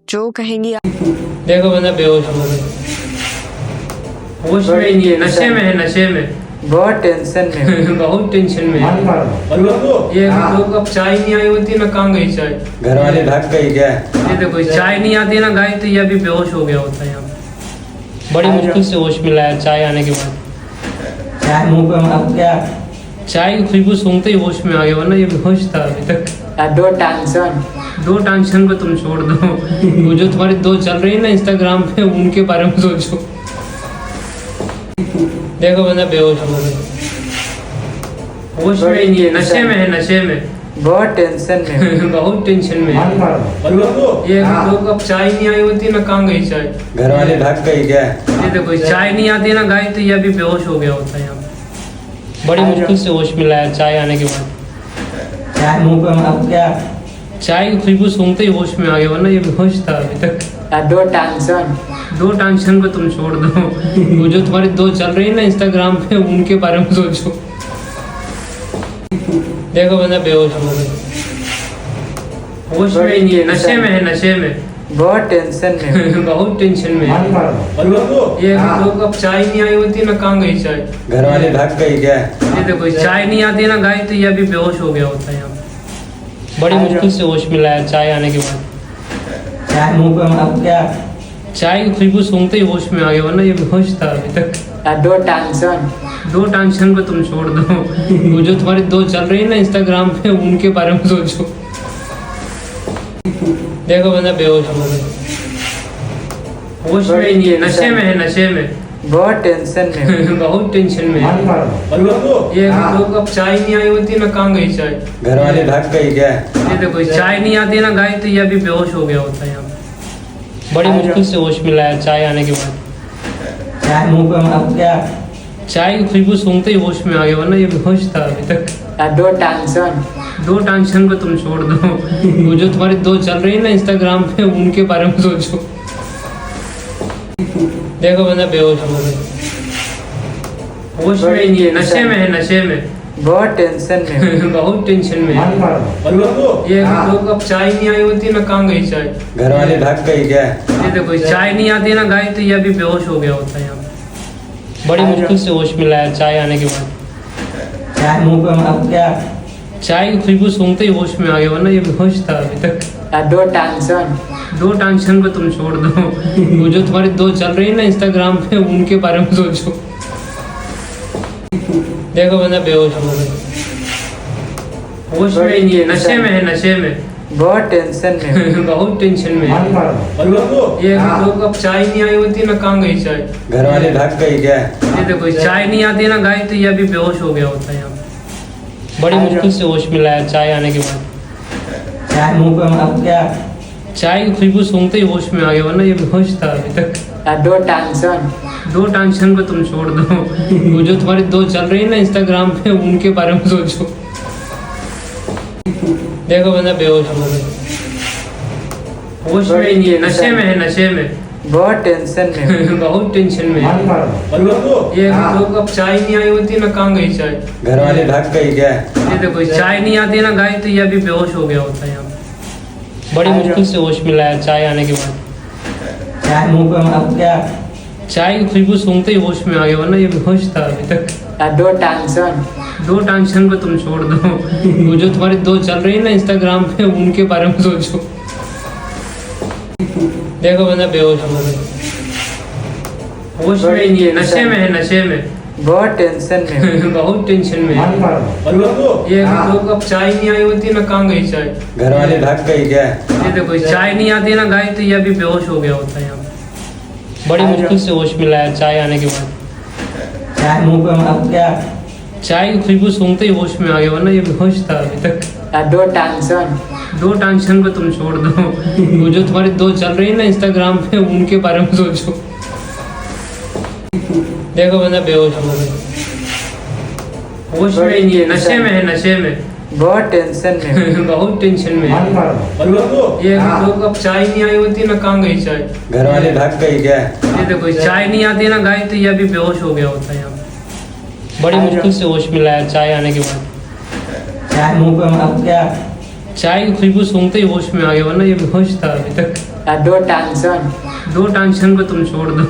जो कहेंगी आप। देखो बंदा बेहोश हो गया, होश में ही नहीं है, नशे में है, नशे में बहुत टेंशन में हूँ। बहुत टेंशन में है। ये दो कप चाय नहीं आई होती ना, कहाँ गई चाय? घर वाले भाग गई क्या? ये देखो चाय नहीं आती ना गाय, तो ये अभी बेहोश हो गया होता है। यहाँ पे बड़ी मुश्किल से होश मिला है चाय आने के बाद। चाय मुंह पे मार क्या? चाय की खुशबू सूंघते ही होश में आ गया, वरना ये बेहोश था अभी तक। दो टेंशन को तुम छोड़ दो, वो जो तुम्हारी दो चल रही है ना इंस्टाग्राम पे, उनके बारे में सोचो। देखो बंदा बेहोश हो गया, होश में ही नहीं है, नशे में है, नशे में बहुत टेंशन में हूँ। बहुत टेंशन में है। ये दो कप चाय नहीं आई होती ना, कहाँ गई चाय? घर वाले भाग गई क्या? ये देखो चाय नहीं आती ना गाय, तो ये अभी बेहोश हो गया होता है। यहाँ पे बड़ी मुश्किल से होश मिला है चाय आने के बाद। चाय मुंह पे मार क्या? चाय की खुशबू सूंघते ही होश में आ गया, वरना ये बेहोश था अभी तक। दो टेंशन को तुम छोड़ दो, वो जो तुम्हारी दो चल रही है ना इंस्टाग्राम पे, उनके बारे में सोचो। देखो बंदा बेहोश हो गया, होश में ही नहीं है, नशे में है, नशे में बहुत टेंशन में हूँ। बहुत टेंशन में है। ये दो कप चाय नहीं आई होती ना, कहाँ गई चाय? घर वाले भाग गई क्या? ये देखो चाय नहीं आती ना गाय, तो ये अभी बेहोश हो गया होता है। यहाँ पे बड़ी मुश्किल से होश मिला है चाय आने के बाद। चाय मुंह पे मार क्या? चाय की खुशबू सूंघते ही होश में आ गया, वरना ये बेहोश था अभी तक। दो टेंशन को तुम छोड़ दो, वो जो तुम्हारी दो चल रही है ना इंस्टाग्राम पे, उनके बारे में सोचो। देखो बंदा बेहोश हो गया, होश में ही नहीं है, नशे में है, नशे में बहुत टेंशन में हूँ। बहुत टेंशन में है। ये दो कप चाय नहीं आई होती ना, कहाँ गई चाय? घर वाले भाग गई क्या? ये देखो चाय नहीं आती ना गाय, तो ये अभी बेहोश हो गया होता है। यहाँ पे बड़ी मुश्किल से होश मिला है चाय आने के बाद। चाय मुंह पे मार क्या? चाय की खुशबू सूंघते ही होश में आ गया, वरना ये बेहोश था अभी तक। दो टेंशन को तुम छोड़ दो, वो जो तुम्हारी दो चल रही है ना इंस्टाग्राम पे, उनके बारे में सोचो। देखो बंदा बेहोश हो गया, होश में ही नहीं है, नशे में है, नशे में बहुत टेंशन में हूँ। बहुत टेंशन में है। ये दो कप चाय नहीं आई होती ना, कहाँ गई चाय? घर वाले भाग गई क्या? ये देखो चाय नहीं आती ना गाय, तो ये अभी बेहोश हो गया होता है। यहाँ पे बड़ी मुश्किल से होश मिला है चाय आने के बाद। चाय मुंह पे मार क्या? चाय की खुशबू सूंघते ही होश में आ गया, वरना ये बेहोश था अभी तक। दो टेंशन को तुम छोड़ दो, वो जो तुम्हारी दो चल रही है ना इंस्टाग्राम पे, उनके बारे में सोचो। देखो बंदा बेहोश हो गया, होश में ही नहीं है, नशे में है, नशे में बहुत टेंशन में हूँ। बहुत टेंशन में है। ये दो कप चाय नहीं आई होती ना, कहाँ गई चाय? घर वाले भाग गई क्या? ये देखो चाय नहीं आती ना गाय, तो ये अभी बेहोश हो गया होता है। यहाँ पे बड़ी मुश्किल से होश मिला है चाय आने के बाद। चाय मुंह पे मार क्या? चाय की खुशबू सूंघते ही होश में आ गया, वरना ये बेहोश था अभी तक। दो टेंशन को तुम छोड़ दो, वो जो तुम्हारी दो चल रही है ना इंस्टाग्राम पे, उनके बारे में सोचो। देखो बंदा बेहोश हो गया, होश में ही नहीं है, नशे में है, नशे में बहुत टेंशन में हूँ। बहुत टेंशन में है। ये दो कप चाय नहीं आई होती ना, कहाँ गई चाय? घर वाले भाग गई क्या? ये देखो चाय नहीं आती ना गाय, तो ये अभी बेहोश हो गया होता है। यहाँ पे बड़ी मुश्किल से होश मिला है चाय आने के बाद। चाय मुंह पे मार क्या? चाय की खुशबू सूंघते ही होश में आ गया, वरना ये बेहोश था अभी तक। दो टेंशन को तुम छोड़ दो, वो जो तुम्हारी दो चल रही है ना इंस्टाग्राम पे, उनके बारे में सोचो। देखो बंदा बेहोश हो गया, होश में ही नहीं है, नशे में है, नशे में बहुत टेंशन में हूँ। बहुत टेंशन में है। ये दो कप चाय नहीं आई होती ना, कहाँ गई चाय? घर वाले भाग गई क्या? ये देखो चाय नहीं आती ना गाय, तो ये अभी बेहोश हो गया होता है। यहाँ पे बड़ी मुश्किल से होश मिला है चाय आने के बाद। चाय मुंह पे मार क्या? चाय की खुशबू सूंघते ही होश में आ गया, वरना ये बेहोश था अभी तक। दो टेंशन को तुम छोड़ दो, वो जो तुम्हारी दो चल रही है ना इंस्टाग्राम पे, उनके बारे में सोचो। देखो बंदा बेहोश हो गया, होश में ही नहीं है, नशे में है, नशे में बहुत टेंशन में हूँ। बहुत टेंशन में है। ये दो कप चाय नहीं आई होती ना, कहाँ गई चाय? घर वाले भाग गई क्या? ये देखो चाय नहीं आती ना गाय, तो ये अभी बेहोश हो गया होता है। यहाँ पे बड़ी मुश्किल से होश मिला है चाय आने के बाद। चाय मुंह पे मार क्या? चाय की खुशबू सूंघते ही होश में आ गया, वरना ये बेहोश था अभी तक। दो टेंशन को तुम छोड़ दो,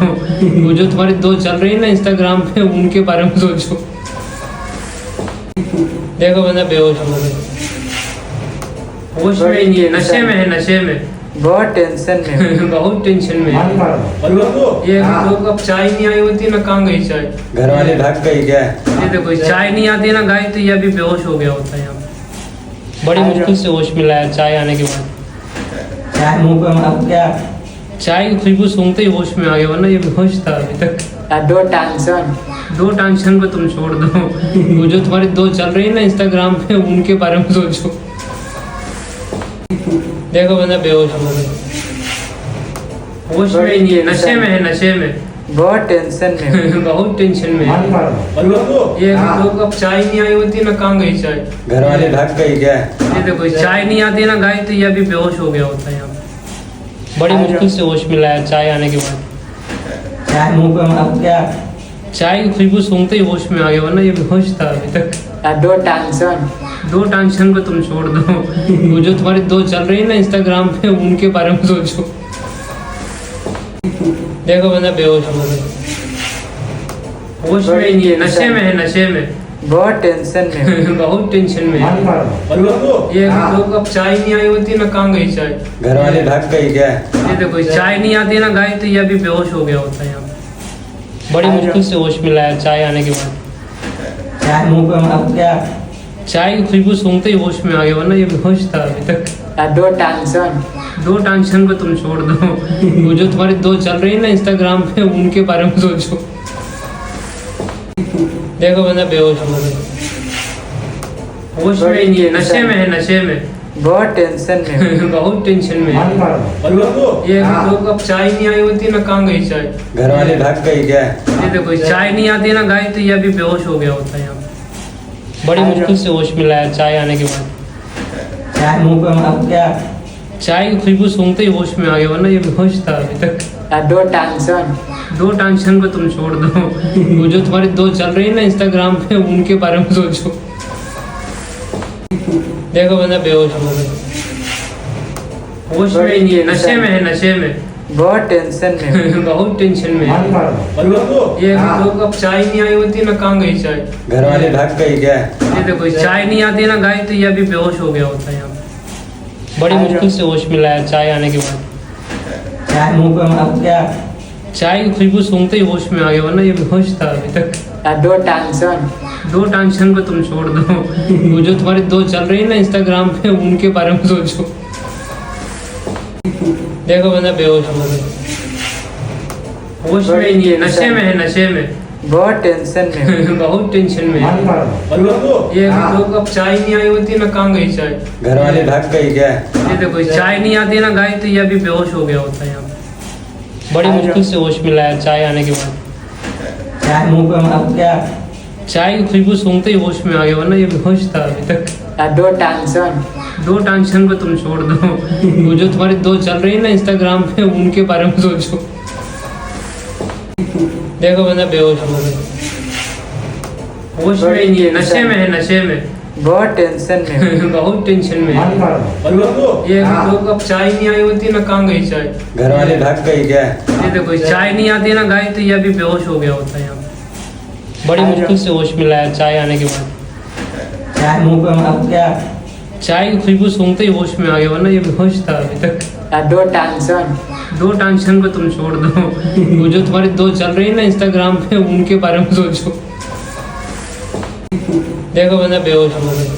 वो जो तुम्हारे दो चल रही है ना इंस्टाग्राम पे, उनके बारे में सोचो। देखो बंदा बेहोश हो गया, होश में ही नहीं है, नशे में है, नशे में। बहुत टेंशन में बहुत टेंशन में है। ये दो कप चाय नहीं आई होती ना, कहाँ गई चाय? घर वाले भाग गई क्या? ये देखो चाय नहीं आती ना गाय, तो ये अभी बेहोश हो गया होता है यहाँ। बड़ी मुश्किल से होश में लाया चाय आने के बाद। चाय मुंह पे मार क्या? चाय की खुशबू सूंघते ही होश में आ गया, वरना ये बेहोश था अभी तक। दो टेंशन को तुम छोड़ दो, वो जो तुम्हारे दो चल रही है ना इंस्टाग्राम पे, उनके बारे में सोचो। देखो बंदा बेहोश हो गया, होश में ही नहीं है, नशे में है, नशे में। बहुत टेंशन में बहुत टेंशन में है। ये दो कप चाय नहीं आई होती ना, कहाँ गई चाय? घर वाले भाग गई क्या? ये देखो चाय नहीं आती ना गाय, तो ये अभी बेहोश हो गया होता है यहाँ। बड़ी मुश्किल से होश में लाया चाय आने के बाद। चाय मुंह पे मार क्या? चाय की खुशबू सूंघते ही होश में आ गया, वरना ये बेहोश था अभी तक। दो टेंशन को तुम छोड़ दो, वो जो तुम्हारे दो चल रही है ना इंस्टाग्राम पे, उनके बारे में सोचो। देखो बंदा बेहोश हो गया, होश में ही नहीं है, नशे में है, नशे में। बहुत टेंशन में बहुत टेंशन में है। ये दो कप चाय नहीं आई होती ना, कहाँ गई चाय? घर वाले भाग गई क्या? ये देखो चाय नहीं आती ना गाय, तो ये अभी बेहोश हो गया होता है यहाँ। बड़ी मुश्किल से होश में लाया चाय आने के बाद। चाय मुंह पे मार क्या? चाय की खुशबू सूंघते ही होश में आ गया, वरना ये बेहोश था अभी तक। दो टेंशन को तुम छोड़ दो, वो जो तुम्हारे दो चल रही है ना इंस्टाग्राम पे, उनके बारे में सोचो। देखो बंदा बेहोश हो गया, होश में ही नहीं है, नशे में है, नशे में। बहुत टेंशन में बहुत टेंशन में है। ये दो कप चाय नहीं आई होती ना, कहाँ गई चाय? घर वाले भाग गई क्या? ये देखो चाय नहीं आती ना गाय, तो ये अभी बेहोश हो गया होता है यहाँ। बड़ी मुश्किल से होश में लाया चाय आने के बाद। चाय मुंह पे मार क्या? चाय की खुशबू सूंघते ही होश में आ गया, वरना ये बेहोश था अभी तक। दो टेंशन को तुम छोड़ दो, वो जो तुम्हारे दो चल रही है ना इंस्टाग्राम पे, उनके बारे में सोचो। देखो बंदा बेहोश हो गया, होश में ही नहीं है, नशे में है, नशे में। बहुत टेंशन में बहुत टेंशन में है। ये दो कप चाय नहीं आई होती ना, कहाँ गई चाय? घर वाले भाग गई क्या? ये देखो चाय नहीं आती ना गाय, तो ये अभी बेहोश हो गया होता है यहाँ। बड़ी मुश्किल से होश में लाया चाय आने के बाद। चाय मुंह पे मार क्या? चाय की खुशबू सूंघते ही होश में आ गया, वरना ये बेहोश था अभी तक। दो टेंशन को तुम छोड़ दो, वो जो तुम्हारे दो चल रही है ना इंस्टाग्राम पे, उनके बारे में सोचो। देखो बंदा बेहोश हो गया, होश में ही नहीं है, नशे में है, नशे में। बहुत टेंशन में बहुत टेंशन में है। ये दो कप चाय नहीं आई होती ना, कहाँ गई चाय? घर वाले भाग गई क्या? ये देखो चाय नहीं आती ना गाय, तो ये अभी बेहोश हो गया होता है यहाँ। बड़ी मुश्किल से होश में लाया चाय आने के बाद। चाय मुंह पे मार क्या? चाय की खुशबू सूंघते ही होश में आ गया, वरना ये बेहोश था अभी तक। दो टेंशन को तुम छोड़ दो, वो जो तुम्हारे दो चल रही है ना इंस्टाग्राम पे, उनके बारे में सोचो। देखो बंदा बेहोश हो गया, होश में ही नहीं है, नशे में है, नशे में। बहुत टेंशन में बहुत टेंशन में है। ये दो कप चाय नहीं आई होती ना, कहाँ गई चाय? घर वाले भाग गई क्या? ये देखो चाय नहीं आती ना गाय, तो ये अभी बेहोश हो गया होता है यहाँ। बड़ी मुश्किल से होश में लाया चाय आने के बाद। चाय मुंह पे मार क्या? चाय की खुशबू सूंघते ही होश में आ गया, वरना ये बेहोश था अभी तक। दो टेंशन को तुम छोड़ दो, वो जो तुम्हारे दो चल रही है ना इंस्टाग्राम पे, उनके बारे में सोचो। देखो बंदा बेहोश हो गया,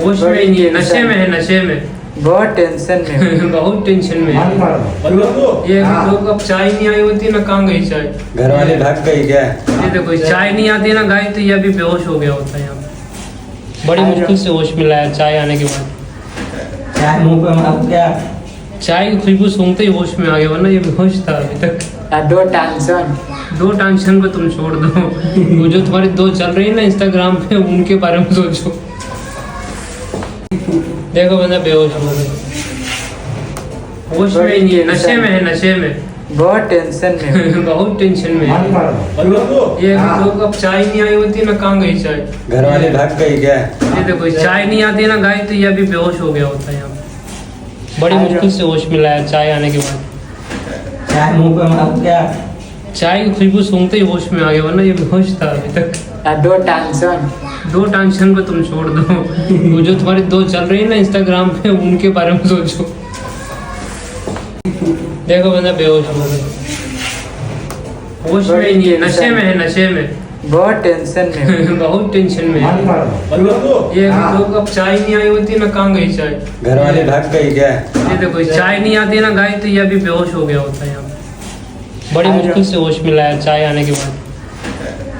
होश में ही नहीं है, नशे में है, नशे में। बहुत टेंशन में बहुत टेंशन में है। ये दो कप चाय नहीं आई होती ना, कहाँ गई चाय? घर वाले भाग गई क्या? ये देखो चाय नहीं आती ना गाय, तो ये अभी बेहोश हो गया होता है यहाँ। बड़ी मुश्किल से होश में लाया चाय आने के बाद। चाय मुंह पे मार क्या? चाय की खुशबू सूंघते ही होश में आ गया, वरना ये बेहोश था अभी तक। दो टेंशन को तुम छोड़ दो, वो जो तुम्हारे दो चल रही है ना इंस्टाग्राम पे, उनके बारे में सोचो। देखो बंदा बेहोश हो गया, होश में ही नहीं है, नशे में है, नशे में। बहुत टेंशन में हूँ। बहुत टेंशन में है। ये अभी 2 कप चाय नहीं आई होती ना, कहाँ गई चाय? घर वाले भाग गई क्या? ये देखो चाय नहीं आती ना गाय, तो ये अभी बेहोश हो गया होता है यहाँ। बड़ी मुश्किल से होश में लाया चाय आने के बाद। चाय मुंह पे मार क्या? चाय की खुशबू सूंघते ही होश में आ गया, वरना ये बेहोश था अभी तक। दो टेंशन को तुम छोड़ दो, वो जो तुम्हारी 2 चल रही है ना इंस्टाग्राम पे, उनके बारे में सोचो। देखो बंदा बेहोश हो गया, होश में ही नहीं है, नशे में है, नशे में। बहुत टेंशन में हूँ। बहुत टेंशन में है। ये अभी 2 कप चाय नहीं आई होती ना, कहाँ गई चाय? घर वाले भाग गई क्या? ये देखो चाय नहीं आती ना गाय, तो ये अभी बेहोश हो गया होता है यहाँ। बड़ी मुश्किल से होश में लाया चाय आने के बाद।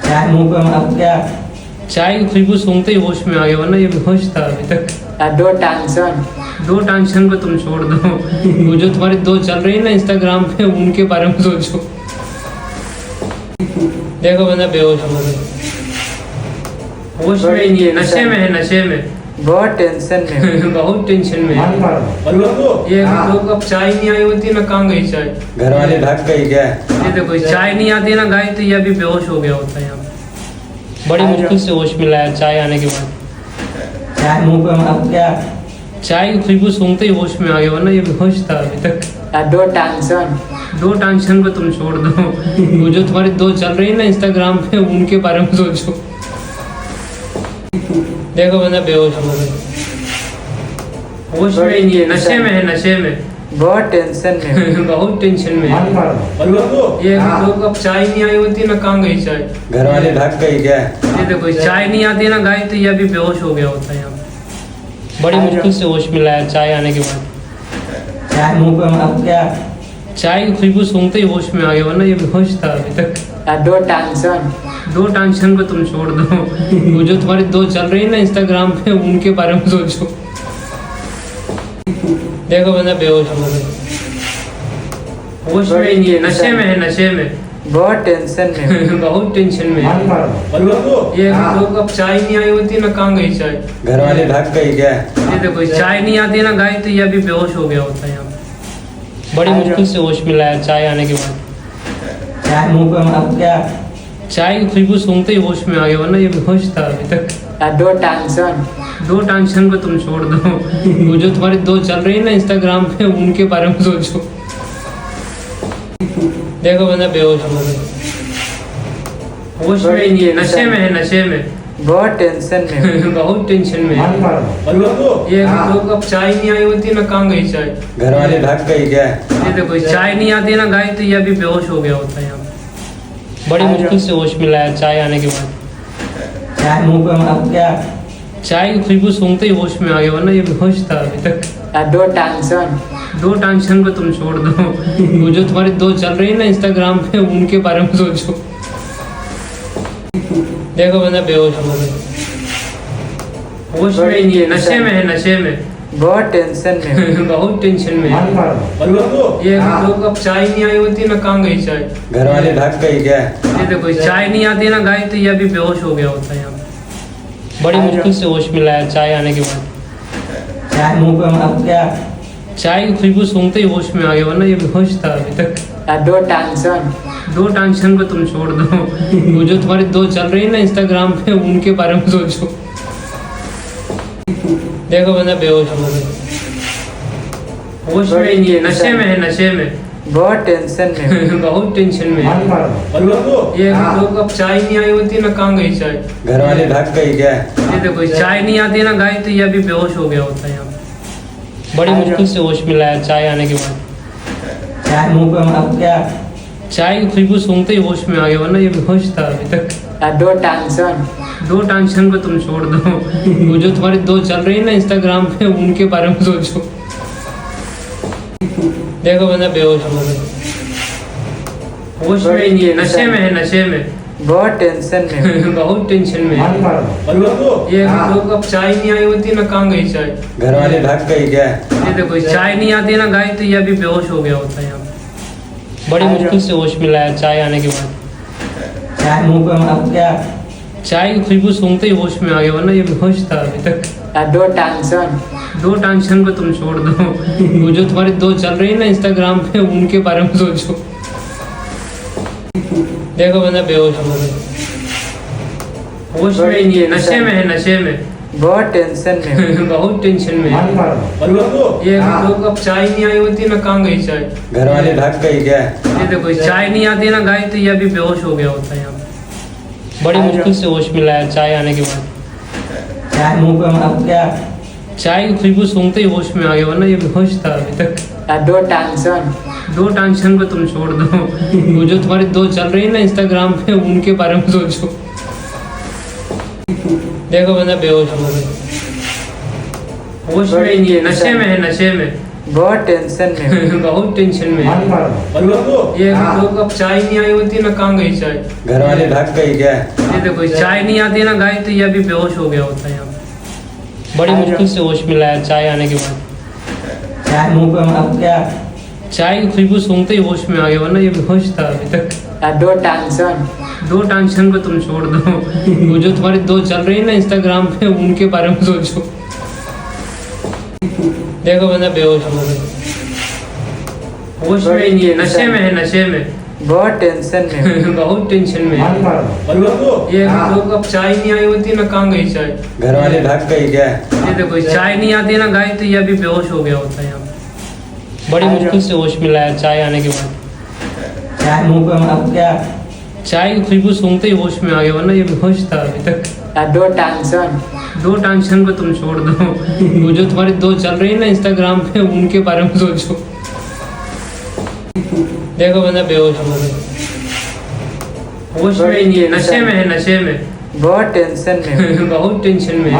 चाय मुंह पे मार क्या? चाय की खुशबू सूंघते ही होश में आ गया, वरना ये बेहोश था अभी तक। दो टेंशन को तुम छोड़ दो, वो जो तुम्हारी 2 चल रही है ना इंस्टाग्राम पे, उनके बारे में सोचो। देखो बंदा बेहोश हो गया, होश में ही नहीं है, नशे में है, नशे में। बहुत टेंशन में हूँ। बहुत टेंशन में है। ये अभी 2 कप चाय नहीं आई होती ना, कहाँ गई चाय? घर वाले भाग गई क्या? ये देखो चाय नहीं आती ना गाय, तो ये अभी बेहोश हो गया होता है यहाँ। बड़ी मुश्किल से होश में लाया चाय आने के बाद। चाय मुंह पे मार क्या? चाय की खुशबू सूंघते ही होश में आ गया, वरना ये बेहोश था अभी तक। दो टेंशन को तुम छोड़ दो, वो जो तुम्हारी 2 चल रही है ना इंस्टाग्राम पे, उनके बारे में सोचो। देखो बंदा बेहोश हो गया, होश में ही नहीं है, नशे में है, नशे में। बहुत टेंशन में हूँ। बहुत टेंशन में है। ये अभी 2 कप चाय नहीं आई होती ना, कहाँ गई चाय? घर वाले भाग गई क्या? ये देखो चाय नहीं आती ना गाय, तो ये अभी बेहोश हो गया होता है यहाँ। बड़ी मुश्किल से होश में लाया चाय आने के बाद। चाय मुंह पे मार क्या? चाय की खुशबू सूंघते ही होश में आ गया, वरना ये बेहोश था अभी तक। दो टेंशन को तुम छोड़ दो, वो जो तुम्हारी 2 चल रही है ना इंस्टाग्राम पे, उनके बारे में सोचो। देखो बंदा बेहोश हो गया, होश में ही नहीं है, नशे में है, नशे में। बहुत टेंशन में हूँ। बहुत टेंशन में है। ये अभी 2 कप चाय नहीं आई होती ना, कहाँ गई चाय? घर वाले भाग गई क्या? ये देखो चाय नहीं आती ना गाय, तो ये अभी बेहोश हो गया होता है यहाँ। बड़ी मुश्किल से होश में लाया चाय आने के बाद। चाय मुंह पे मार क्या? चाय की खुशबू सूंघते ही होश में आ गया, वरना ये बेहोश था अभी तक। दो टेंशन को तुम छोड़ दो, वो जो तुम्हारी 2 चल रही है ना इंस्टाग्राम पे, उनके बारे में सोचो। देखो बंदा बेहोश हो गया, होश में ही नहीं है, नशे में है, नशे में। बहुत टेंशन में हूँ। बहुत टेंशन में है। ये अभी 2 कप चाय नहीं आई होती ना, कहाँ गई चाय? घर वाले भाग गई क्या? ये देखो चाय नहीं आती ना गाय, तो ये अभी बेहोश हो गया होता है यहाँ। बड़ी मुश्किल से होश में लाया चाय आने के बाद। चाय मुंह पे मार क्या? चाय की खुशबू सूंघते ही होश में आ गया, वरना ये बेहोश था अभी तक। दो टेंशन को तुम छोड़ दो, वो जो तुम्हारी 2 चल रही है ना इंस्टाग्राम पे, उनके बारे में सोचो। देखो बंदा बेहोश हो गया, होश में ही नहीं है, नशे में है, नशे में। बहुत टेंशन में हूँ। बहुत टेंशन में है। ये अभी 2 कप चाय नहीं आई होती ना, कहाँ गई चाय? घर वाले भाग गई क्या? ये देखो चाय नहीं आती ना गाय, तो ये अभी बेहोश हो गया होता है यहाँ। बड़ी मुश्किल से होश में लाया चाय आने के बाद। चाय मुंह पे मार क्या? चाय की खुशबू सूंघते ही होश में आ गया, वरना ये बेहोश था अभी तक। दो टेंशन को तुम छोड़ दो, वो जो तुम्हारी 2 चल रही है ना इंस्टाग्राम पे, उनके बारे में सोचो। देखो बंदा बेहोश हो गया, होश में ही नहीं है, नशे में है, नशे में। बहुत टेंशन में हूँ। बहुत टेंशन में है। ये अभी 2 कप चाय नहीं आई होती ना, कहाँ गई चाय? घर वाले भाग गई क्या? ये देखो चाय नहीं आती ना गाय, तो ये अभी बेहोश हो गया होता है यहाँ। बड़ी मुश्किल से होश में लाया चाय आने के बाद। चाय मुंह पे मार क्या? चाय की खुशबू सूंघते ही होश में आ गया, वरना ये बेहोश था अभी तक। दो टेंशन को तुम छोड़ दो, वो जो तुम्हारी 2 चल रही है ना इंस्टाग्राम पे, उनके बारे में सोचो। देखो बंदा बेहोश हो गया, होश में ही नहीं है, नशे में है, नशे में। बहुत टेंशन में हूँ। बहुत टेंशन में है। ये अभी 2 कप चाय नहीं आई होती ना, कहाँ गई चाय? घर वाले भाग गई क्या? ये देखो चाय नहीं आती ना गाय, तो ये अभी बेहोश हो गया होता है यहाँ। बड़ी मुश्किल से होश में लाया चाय आने के बाद। चाय मुंह पे मार क्या? चाय की खुशबू सूंघते ही होश में आ गया, वरना ये बेहोश था अभी तक। दो टेंशन को तुम छोड़ दो, वो जो तुम्हारी 2 चल रही है ना इंस्टाग्राम पे, उनके बारे में सोचो। देखो बंदा बेहोश हो गया, होश में ही नहीं है, नशे में है, नशे में। बहुत टेंशन में हूँ। बहुत टेंशन में है। ये लोग अब चाय नहीं आई होती ना, कहाँ गई चाय? घर वाले भाग गई क्या? ये देखो चाय नहीं आती ना गाय, तो ये अभी बेहोश हो गया होता है यहाँ पे। बड़ी मुश्किल से होश में लाया चाय आने के बाद। चाय मुंह पे अब क्या? चाय की खुशबू सूंघते ही होश में आ गया, वरना ये बेहोश था अभी तक। दो टेंशन को तुम छोड़ दो, वो जो तुम्हारी दो चल रही है ना इंस्टाग्राम पे, उनके बारे में सोचो। देखो बंदा बेहोश हो गया, होश में ही नहीं है, नशे में है, नशे में। बहुत टेंशन में हूँ। बहुत टेंशन में है। ये लोग अब चाय नहीं आई होती ना, कहाँ गई चाय? घर वाले भाग गई क्या? ये देखो चाय नहीं आती ना गाय, तो ये अभी बेहोश हो गया होता है यहाँ पे। बड़ी मुश्किल से होश में लाया चाय आने के बाद। चाय मुंह पे अब क्या? चाय की खुशबू सूंघते ही होश में आ गया, वरना ये बेहोश था अभी तक। दो टेंशन को तुम छोड़ दो, वो जो तुम्हारी दो चल रही है ना इंस्टाग्राम पे, उनके बारे में सोचो। देखो बंदा बेहोश हो गया, होश में ही नहीं है, नशे में है, नशे में। बहुत टेंशन में हूँ। बहुत टेंशन में है। ये लोग अब चाय नहीं आई होती ना, कहाँ गई चाय? घर वाले भाग गई क्या? ये देखो चाय नहीं आती ना गाय, तो ये अभी बेहोश हो गया होता है यहाँ पे। बड़ी मुश्किल से होश में लाया चाय आने के बाद। चाय मुंह पे अब क्या? चाय की खुशबू सूंघते ही होश में आ गया, वरना ये बेहोश था अभी तक। दो टेंशन को तुम छोड़ दो, वो जो तुम्हारी दो चल रही है ना इंस्टाग्राम पे, उनके बारे में सोचो। देखो बंदा बेहोश हो गया, होश में ही नहीं है, नशे में है, नशे में। बहुत टेंशन में हूँ। बहुत टेंशन में है।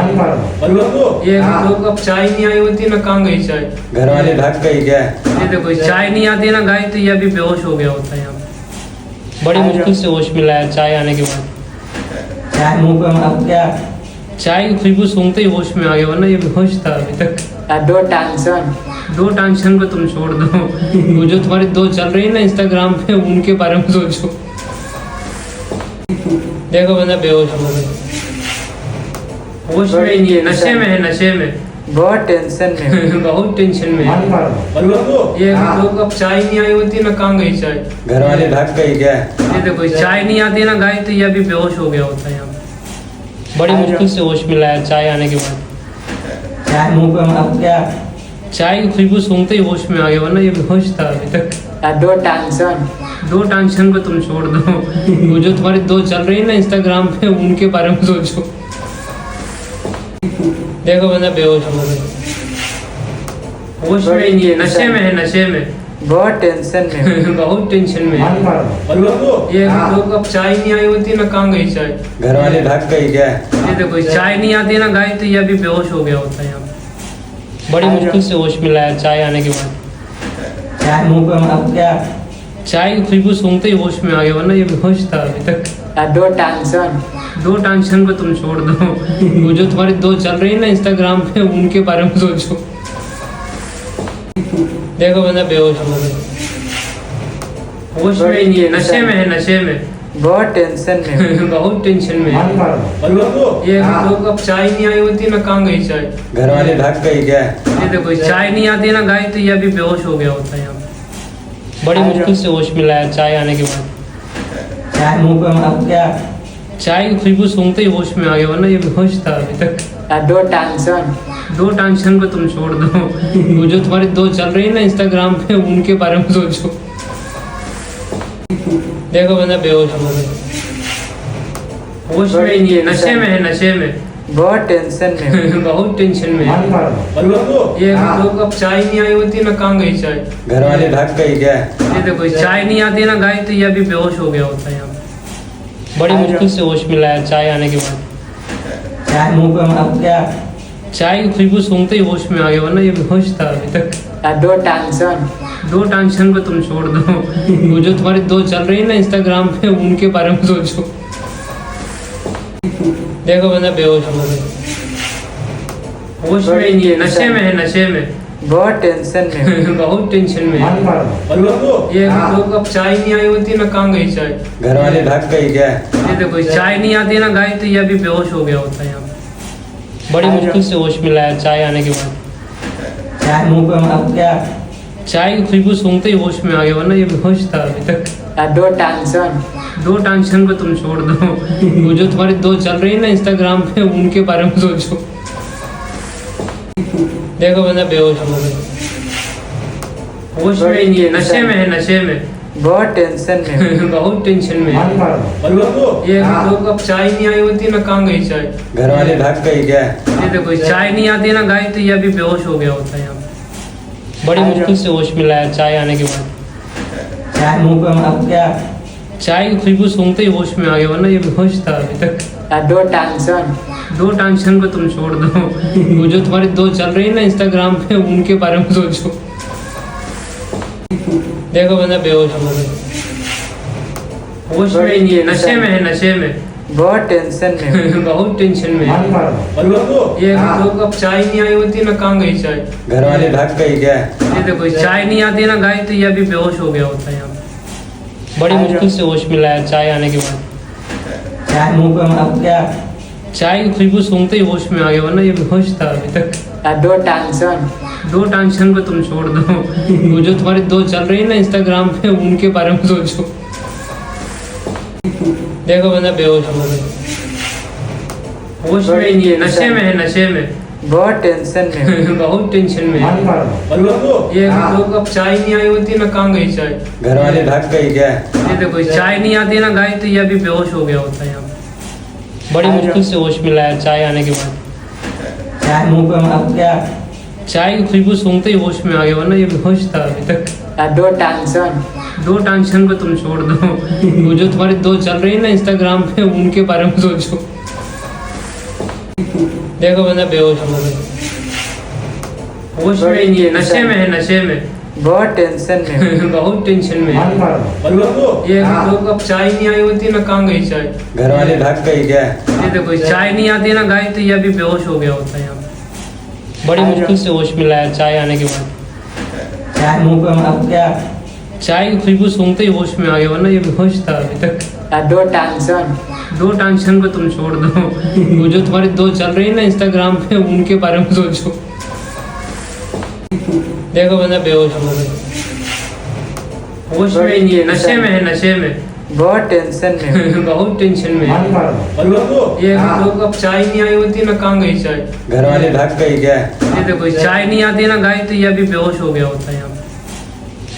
ये लोग अब चाय नहीं आई होती ना, कहाँ गई चाय? घर वाले भाग गई क्या? ये देखो चाय नहीं आती ना गाय, तो ये अभी बेहोश हो गया होता है यहाँ पे। बड़ी मुश्किल से होश में लाया चाय आने के बाद। चाय मुंह पे अब क्या? चाय की खुशबू सूंघते ही होश में आ गया, वरना ये बेहोश था अभी तक। दो टेंशन को तुम छोड़ दो, वो जो तुम्हारी दो चल रही है ना इंस्टाग्राम पे, उनके बारे में सोचो। देखो बंदा बेहोश हो गया, होश में ही नहीं है, नशे में है, नशे में। बहुत टेंशन में हूँ। बहुत टेंशन में है। ये लोग अब चाय नहीं आई होती ना, कहाँ गई चाय? घर वाले भाग गई क्या? ये देखो चाय नहीं आती ना गाय, तो ये अभी बेहोश हो गया होता है यहाँ पे। बड़ी मुश्किल से होश में लाया चाय आने के बाद। चाय मुंह पे अब क्या? चाय की खुशबू सूंघते ही होश में आ गया, वरना ये बेहोश था अभी तक। दो टेंशन को तुम छोड़ दो, वो जो तुम्हारी दो चल रही है ना इंस्टाग्राम पे, उनके बारे में सोचो। देखो बंदा बेहोश हो गया, होश में ही नहीं है, नशे में है, नशे में। बहुत टेंशन में हूँ। बहुत टेंशन में है। ये लोग अब चाय नहीं आई होती ना, कहाँ गई चाय? घर वाले भाग गई क्या? ये देखो चाय नहीं आती ना गाय, तो ये अभी बेहोश हो गया होता है यहाँ पे। बड़ी मुश्किल से होश में लाया चाय आने के बाद। चाय मुंह पे अब क्या? चाय की खुशबू सूंघते ही होश में आ गया, वरना ये बेहोश था अभी तक। दो टेंशन को तुम छोड़ दो, वो जो तुम्हारी दो चल रही है ना इंस्टाग्राम पे, उनके बारे में सोचो। देखो बंदा बेहोश हो गया, होश में ही नहीं है, नशे में है, नशे में। बहुत टेंशन में हूँ। बहुत टेंशन में है। ये लोग अब चाय नहीं आई होती ना, कहाँ गई चाय? घर वाले भाग गई क्या? ये देखो चाय नहीं आती ना गाय, तो ये अभी बेहोश हो गया होता है यहाँ पे। बड़ी मुश्किल से होश में लाया चाय आने के बाद। चाय मुंह पे अब क्या? चाय की खुशबू सूंघते ही होश में आ गया, वरना ये बेहोश था अभी तक। दो टेंशन को तुम छोड़ दो, वो जो तुम्हारी दो चल रही है ना इंस्टाग्राम पे, उनके बारे में सोचो। देखो बंदा बेहोश हो गया, होश में ही नहीं है, नशे में है, नशे में। बहुत टेंशन में हूँ। बहुत टेंशन में है। ये लोग अब चाय नहीं आई होती ना, कहाँ गई चाय? घर वाले भाग गई क्या? ये देखो चाय नहीं आती ना गाय, तो ये अभी बेहोश हो गया होता है यहाँ पे। बड़ी मुश्किल से होश में लाया चाय आने के बाद। चाय मुंह पे अब क्या? चाय की खुशबू सूंघते ही होश में आ गया, वरना ये बेहोश था अभी तक। दो टेंशन को तुम छोड़ दो, वो जो तुम्हारी दो चल रही है ना इंस्टाग्राम पे, उनके बारे में सोचो। देखो बंदा बेहोश हो गया, होश में ही नहीं है, नशे में है, नशे में। बहुत टेंशन में हूँ। बहुत टेंशन में है। ये लोग अब चाय नहीं आई होती ना, कहाँ गई चाय? घर वाले भाग गई क्या? ये देखो चाय नहीं आती ना गाय, तो ये अभी बेहोश हो गया होता है यहाँ पे। बड़ी मुश्किल से होश में लाया चाय आने के बाद। चाय मुंह पे अब क्या? चाय की खुशबू सूंघते ही होश में आ गया, वरना ये बेहोश था अभी तक। दो टेंशन दो टेंशन को तुम छोड़ दो, वो जो तुम्हारी दो चल रही है ना इंस्टाग्राम पे, उनके बारे में सोचो। देखो बंदा बेहोश हो गया, होश में ही नहीं है, नशे में है, नशे में, बहुत टेंशन में बहुत टेंशन में है। ये दो कप चाय नहीं आई होती ना, कहाँ गई चाय? घर वाले भाग गई क्या? ये देखो चाय नहीं आती ना गाय, तो ये अभी बेहोश हो गया होता है। यहाँ बड़ी मुश्किल से होश में लाया चाय आने के बाद। चाय मुंह पे मार क्या? चाय की खुशबू सूंघते ही होश में आ गया, वरना ये बेहोश था अभी तक। दो टेंशन को तुम छोड़ दो, वो जो तुम्हारी दो चल रही है ना इंस्टाग्राम पे, उनके बारे में सोचो। देखो बंदा बेहोश हो गया, होश में ही नहीं है, नशे में है, नशे में, बहुत टेंशन में बहुत टेंशन में है। ये दो कप चाय नहीं आई होती ना, कहाँ गई चाय? घर वाले भाग गई क्या? ये देखो चाय नहीं आती ना गाय, तो ये अभी बेहोश हो गया होता है। यहाँ बड़ी मुश्किल से होश में लाया चाय आने के बाद। चाय मुंह पे मार क्या? चाय की खुशबू सूंघते ही होश में आ गया, वरना ये बेहोश था अभी तक। दो टेंशन को तुम छोड़ दो, वो जो तुम्हारी दो चल रही है ना इंस्टाग्राम पे, उनके बारे में सोचो। देखो बंदा बेहोश हो गया, होश में ही नहीं है, नशे में है, नशे में, बहुत टेंशन में बहुत टेंशन में है। ये दो कप चाय नहीं आई होती ना, कहाँ गई चाय? घर वाले भाग गई क्या? ये देखो चाय नहीं आती ना गाय, तो ये अभी बेहोश हो गया होता है। यहाँ बड़ी मुश्किल से होश में लाया चाय आने के बाद। चाय मुंह पे मार क्या? चाय की खुशबू सूंघते ही होश में आ गया, वरना ये बेहोश था अभी तक। दो टेंशन को तुम छोड़ दो, वो जो तुम्हारी दो चल रही है ना इंस्टाग्राम पे, उनके बारे में सोचो। देखो बंदा बेहोश हो गया, होश में ही नहीं है, नशे में है, नशे में, बहुत टेंशन में बहुत टेंशन में है। ये दो कप चाय नहीं आई होती ना, कहाँ गई चाय? घर वाले भाग गई क्या? ये देखो चाय नहीं आती ना गाय, तो ये अभी बेहोश हो गया होता है। यहाँ बड़ी मुश्किल से होश में लाया चाय आने के बाद। चाय मुंह पे मार क्या? चाय की खुशबू सूंघते ही होश में आ गया, वरना ये बेहोश था अभी तक। दो टेंशन को तुम छोड़ दो, वो जो तुम्हारी दो चल रही है ना इंस्टाग्राम पे, उनके बारे में सोचो। देखो बंदा बेहोश हो गया, होश में ही नहीं है, नशे में है, नशे में, बहुत टेंशन में बहुत टेंशन में है। ये दो कप चाय नहीं आई होती ना, कहाँ गई चाय? घर वाले भाग गई क्या? ये देखो चाय नहीं आती ना गाय, तो ये अभी बेहोश हो गया होता है। यहाँ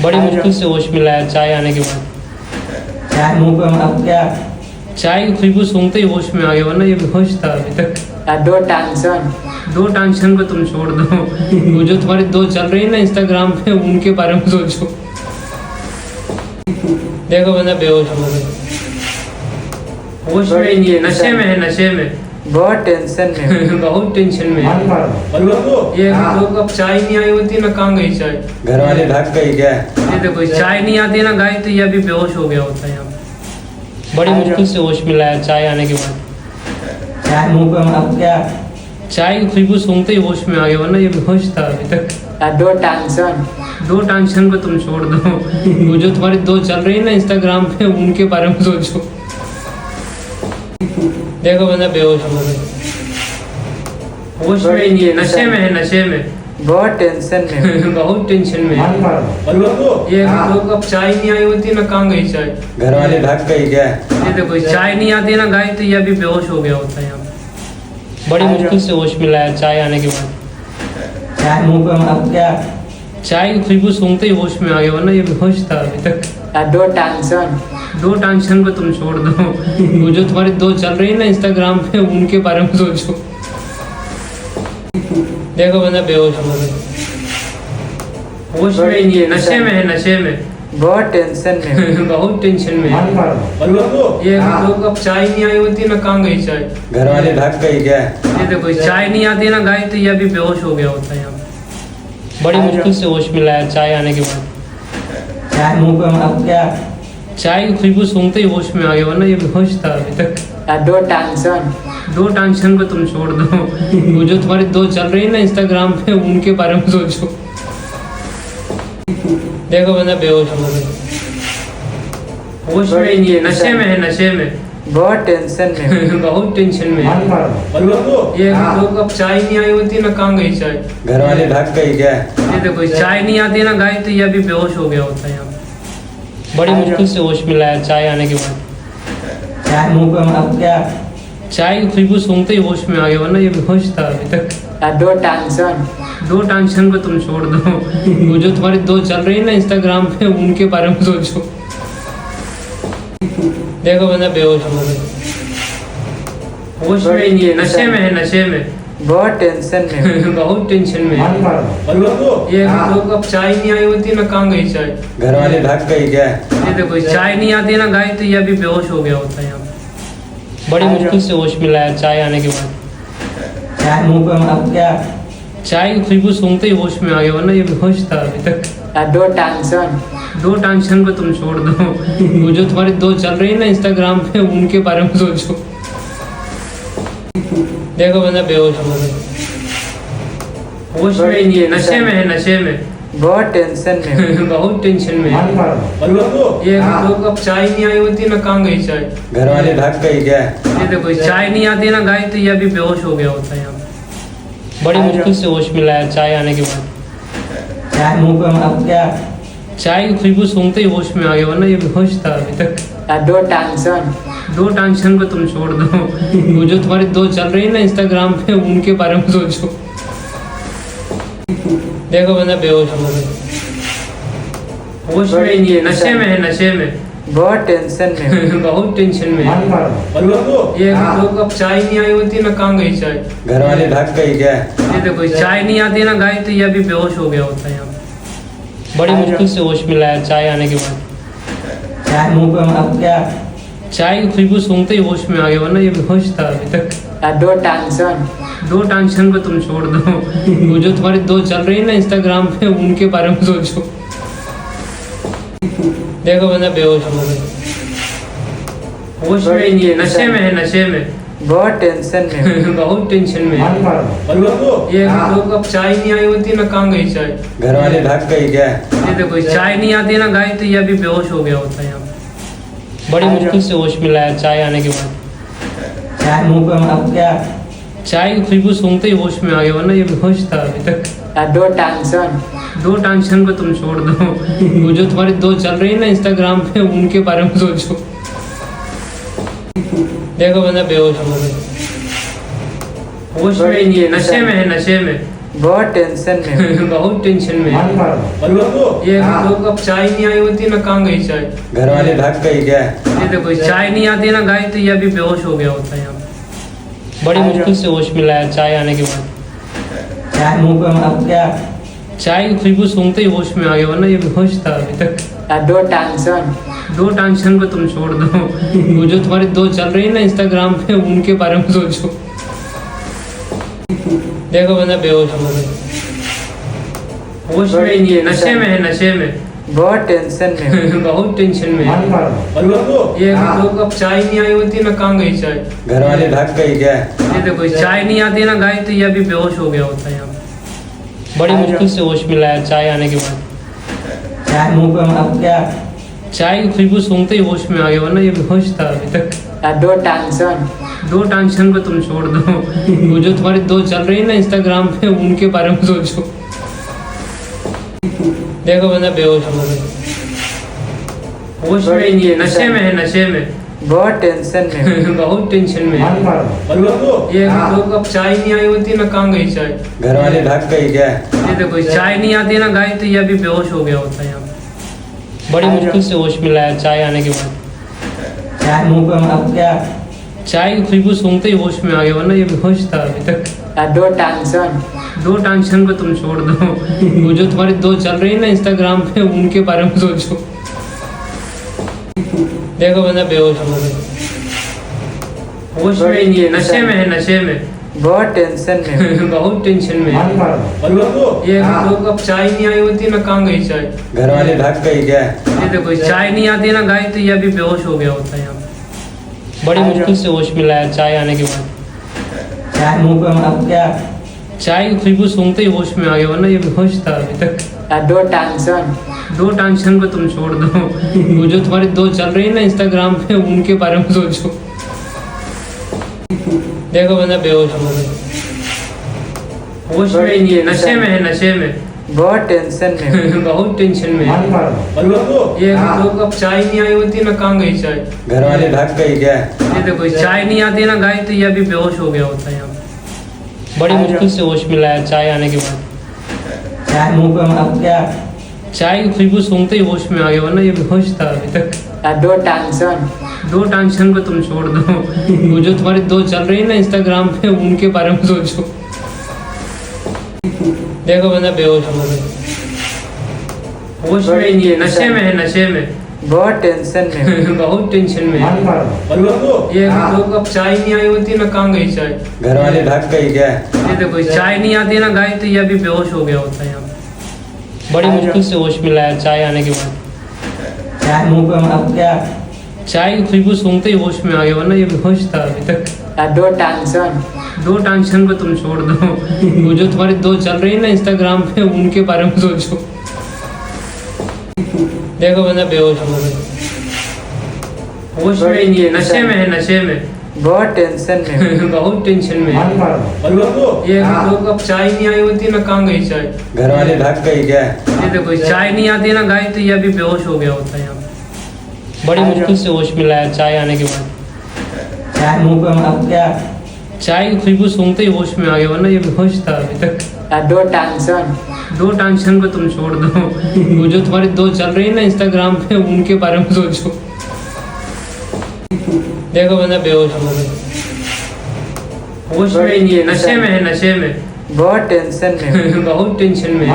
बड़ी मुश्किल से होश में लाया चाय आने के बाद। चाय मुंह पे मार क्या? चाय की खुशबू सूंघते ही होश में आ गया, वरना ये बेहोश था अभी तक। दो टेंशन को तुम छोड़ दो, वो जो तुम्हारी दो चल रही है ना इंस्टाग्राम पे, उनके बारे में सोचो। देखो बंदा बेहोश हो गया, होश में ही नहीं है, नशे में है, नशे में, बहुत टेंशन में बहुत टेंशन में है। ये दो कप चाय नहीं आई होती ना, कहाँ गई चाय? घर वाले भाग गई क्या? ये देखो चाय नहीं आती ना गाय, तो ये अभी बेहोश हो गया होता है। यहाँ बड़ी मुश्किल से होश में लाया चाय आने के बाद। चाय मुंह पे मार क्या? चाय की खुशबू सूंघते ही होश में आ गया, वरना ये बेहोश था अभी तक। दो टेंशन को तुम छोड़ दो, वो जो तुम्हारी दो चल रही है ना इंस्टाग्राम पे, उनके बारे में सोचो। देखो बंदा बेहोश हो गया, होश में ही नहीं है, नशे में है, नशे में, बहुत टेंशन में बहुत टेंशन में है। ये दो कप चाय नहीं आई होती ना, कहाँ गई चाय? घर वाले भाग गई क्या? ये देखो चाय नहीं आती ना गाय, तो ये अभी बेहोश हो गया होता है। यहाँ बड़ी मुश्किल से होश में लाया चाय आने के बाद। चाय मुंह पे मार क्या? चाय की खुशबू सूंघते ही होश में आ गया, वरना ये बेहोश था अभी तक। दो टेंशन को तुम छोड़ दो, वो जो तुम्हारी दो चल रही है ना इंस्टाग्राम पे, उनके बारे में सोचो। देखो बंदा बेहोश हो गया, होश में ही नहीं है, नशे में है, नशे में, बहुत टेंशन में बहुत टेंशन में है। ये दो कप चाय नहीं आई होती ना, कहाँ गई चाय? घर वाले भाग गई क्या? ये देखो चाय नहीं आती ना गाय, तो ये अभी बेहोश हो गया होता है। यहाँ बड़ी मुश्किल से होश में लाया चाय आने के बाद। चाय मुंह पे मार क्या? चाय की खुशबू सूंघते ही होश में आ गया, वरना ये बेहोश था अभी तक। दो टेंशन को तुम छोड़ दो, वो जो तुम्हारी दो चल रही है ना इंस्टाग्राम पे, उनके बारे में सोचो। देखो बंदा बेहोश हो गया, होश में ही नहीं है, नशे में है, नशे में, बहुत टेंशन में बहुत टेंशन में है। ये दो कप चाय नहीं आई होती ना, कहाँ गई चाय? घर वाले भाग गई क्या? ये देखो चाय नहीं आती ना गाय, तो ये अभी बेहोश हो गया होता है। यहाँ बड़ी मुश्किल से होश में लाया चाय आने के बाद। चाय मुंह पे अब क्या? चाय की खुशबू सूंघते ही होश में आ गया, वरना ये बेहोश था अभी तक। दो टेंशन को तुम छोड़ दो, वो जो तुम्हारी दो चल रही है ना इंस्टाग्राम पे, उनके बारे में सोचो। देखो बंदा बेहोश हो गया, होश में ही नहीं है, नशे में है, नशे में। बहुत टेंशन में बहुत टेंशन में है। ये लोग अब चाय नहीं आई होती ना, कहाँ गई चाय? घर वाले भाग गई क्या? ये देखो चाय नहीं आती ना गाय, तो ये अभी बेहोश हो गया होता है यहाँ पे। बड़ी मुश्किल से होश में लाया चाय आने के बाद। चाय मुंह पे अब क्या? चाय की खुशबू सूंघते ही होश में आ गया, वरना ये बेहोश था अभी तक। दो टेंशन को तुम छोड़ दो, वो जो तुम्हारी दो चल रही है ना इंस्टाग्राम पे, उनके बारे में सोचो। देखो बंदा बेहोश हो गया, होश में ही नहीं है, नशे में है, नशे में। बहुत टेंशन में बहुत टेंशन में है। ये लोग अब चाय नहीं आई होती ना, कहाँ गई चाय? घर वाले भाग गई क्या? ये देखो चाय नहीं आती ना गाय, तो ये अभी बेहोश हो गया होता है यहाँ पे। बड़ी मुश्किल से होश में लाया चाय आने के बाद। चाय मुंह पे अब क्या? चाय की खुशबू सूंघते ही होश में आ गया, वरना ये बेहोश था अभी तक। दो टेंशन को तुम छोड़ दो, वो जो तुम्हारी दो चल रही है ना इंस्टाग्राम पे, उनके बारे में सोचो। देखो बंदा बेहोश हो गया, होश में ही नहीं है, नशे में है, नशे में। बहुत टेंशन में बहुत टेंशन में है। ये लोग अब चाय नहीं आई होती ना, कहाँ गई चाय? घर वाले भाग गई क्या? ये देखो चाय नहीं आती ना गाय, तो ये अभी बेहोश हो गया होता है यहाँ पे। बड़ी मुश्किल से होश में लाया चाय आने के बाद। चाय मुंह पे अब क्या? चाय की खुशबू सूंघते ही होश में आ गया, वरना ये बेहोश था अभी तक। दो टेंशन को तुम छोड़ दो, वो जो तुम्हारी दो चल रही है ना इंस्टाग्राम पे, उनके बारे में सोचो। देखो बंदा बेहोश हो गया, होश में ही नहीं है, नशे में है, नशे में। बहुत टेंशन में बहुत टेंशन में है। ये लोग अब चाय नहीं आई होती ना, कहाँ गई चाय? घर वाले भाग गई क्या? ये देखो चाय नहीं आती ना गाय, तो ये अभी बेहोश हो गया होता है यहाँ पे। बड़ी मुश्किल से होश में लाया चाय आने के बाद। चाय मुंह पे अब क्या? चाय की खुशबू सूंघते ही होश में आ गया, वरना ये बेहोश था अभी तक। दो टेंशन को तुम छोड़ दो, वो जो तुम्हारी दो चल रही है ना इंस्टाग्राम पे, उनके बारे में सोचो। देखो बंदा बेहोश हो गया, होश में ही नहीं है, नशे में है, नशे में। बहुत टेंशन में बहुत टेंशन में है। ये लोग अब चाय नहीं आई होती ना, कहाँ गई चाय? घर वाले भाग गई क्या? ये देखो चाय नहीं आती ना गाय, तो ये अभी बेहोश हो गया होता है यहाँ पे। बड़ी मुश्किल से होश में लाया चाय आने के बाद। चाय मुंह पे अब क्या? चाय की खुशबू सूंघते ही होश में आ गया, वरना ये बेहोश था अभी तक। दो टेंशन को तुम छोड़ दो, वो जो तुम्हारी दो चल रही है ना इंस्टाग्राम पे, उनके बारे में सोचो। देखो बंदा बेहोश हो गया, होश में ही नहीं है, नशे में है, नशे में। बहुत टेंशन में बहुत टेंशन में है। ये लोग अब चाय नहीं आई होती ना, कहाँ गई चाय? घर वाले भाग गई क्या? ये देखो चाय नहीं आती ना गाय, तो ये अभी बेहोश हो गया होता है यहाँ पे। बड़ी मुश्किल से होश में लाया चाय आने के बाद। चाय मुंह पे अब क्या? चाय की खुशबू सूंघते ही होश में आ गया, वरना ये बेहोश था अभी तक। दो टेंशन को तुम छोड़ दो, वो जो तुम्हारी दो चल रही है ना इंस्टाग्राम पे, उनके बारे में सोचो। देखो बंदा बेहोश हो गया, होश में ही नहीं है, नशे में है, नशे में। बहुत टेंशन में बहुत टेंशन में है। ये लोग अब चाय नहीं आई होती ना, कहाँ गई चाय? घर वाले भाग गई क्या? ये देखो चाय नहीं आती ना गाय, तो ये अभी बेहोश हो गया होता है यहाँ पे। बड़ी मुश्किल से होश में लाया चाय आने के बाद। चाय मुंह पे अब क्या? चाय की खुशबू सूंघते ही होश में आ गया, वरना ये बेहोश था अभी तक। दो टेंशन को तुम छोड़ दो, वो जो तुम्हारी दो चल रही है ना इंस्टाग्राम पे, उनके बारे में सोचो। देखो बंदा बेहोश हो गया, होश में ही नहीं है, नशे में है, नशे में। बहुत टेंशन में बहुत टेंशन में है। ये लोग अब चाय नहीं आई होती ना, कहाँ गई चाय? घर वाले भाग गई क्या? ये देखो चाय नहीं आती ना गाय, तो ये अभी बेहोश हो गया होता है यहाँ पे। बड़ी मुश्किल से होश में लाया चाय आने के बाद। चाय मुंह पे अब क्या? चाय की खुशबू सूंघते ही होश में आ गया, वरना ये बेहोश था अभी तक। दो टेंशन को तुम छोड़ दो, वो जो तुम्हारी दो चल रही है ना इंस्टाग्राम पे, उनके बारे में सोचो। देखो बंदा बेहोश हो गया, होश में ही नहीं है, नशे में है, नशे में। बहुत टेंशन में हूँ। बहुत टेंशन में है। ये दो कप चाय नहीं आई होती ना, कहाँ गई चाय? घर वाले भाग गई क्या? ये देखो चाय नहीं आती ना गाय, तो ये अभी बेहोश हो गया होता है यहाँ पे। बड़ी मुश्किल से होश में लाया चाय आने के बाद। चाय मुंह पे मार क्या? चाय की खुशबू सूंघते ही होश में आ गया, वरना ये बेहोश था अभी तक। दो टेंशन को तुम छोड़ दो, वो जो तुम्हारी दो चल रही है ना इंस्टाग्राम पे, उनके बारे में सोचो। देखो बंदा बेहोश हो गया, होश में ही नहीं है, नशे में है, नशे में। बहुत टेंशन में हूँ। बहुत टेंशन में है। ये दो कप चाय नहीं आई होती ना, कहाँ गई चाय? घर वाले भाग गई क्या? ये देखो चाय नहीं आती ना गाय, तो ये अभी बेहोश हो गया होता है यहाँ पे। बड़ी मुश्किल से होश में लाया चाय आने के बाद। चाय मुंह पे मार क्या? चाय की खुशबू सूंघते ही होश में आ गया, वरना ये बेहोश था अभी तक। दो टेंशन को तुम छोड़ दो, वो जो तुम्हारी दो चल रही है ना इंस्टाग्राम पे, उनके बारे में सोचो। देखो बंदा बेहोश हो गया, होश में ही नहीं है, नशे में है, नशे में। बहुत टेंशन में हूँ। बहुत टेंशन में है। ये दो कप चाय नहीं आई होती ना, कहाँ गई चाय? घर वाले भाग गई क्या? ये देखो चाय नहीं आती ना गाय, तो ये अभी बेहोश हो गया होता है यहाँ पे। बड़ी मुश्किल से होश में लाया चाय आने के बाद। चाय मुंह पे मार क्या? चाय की खुशबू सूंघते ही होश में आ गया, वरना ये बेहोश था अभी तक। दो टेंशन को तुम छोड़ दो, वो जो तुम्हारी दो चल रही है ना इंस्टाग्राम पे, उनके बारे में सोचो। देखो बंदा बेहोश हो गया, होश में ही नहीं है, नशे में है, नशे में। बहुत टेंशन में हूँ। बहुत टेंशन में है।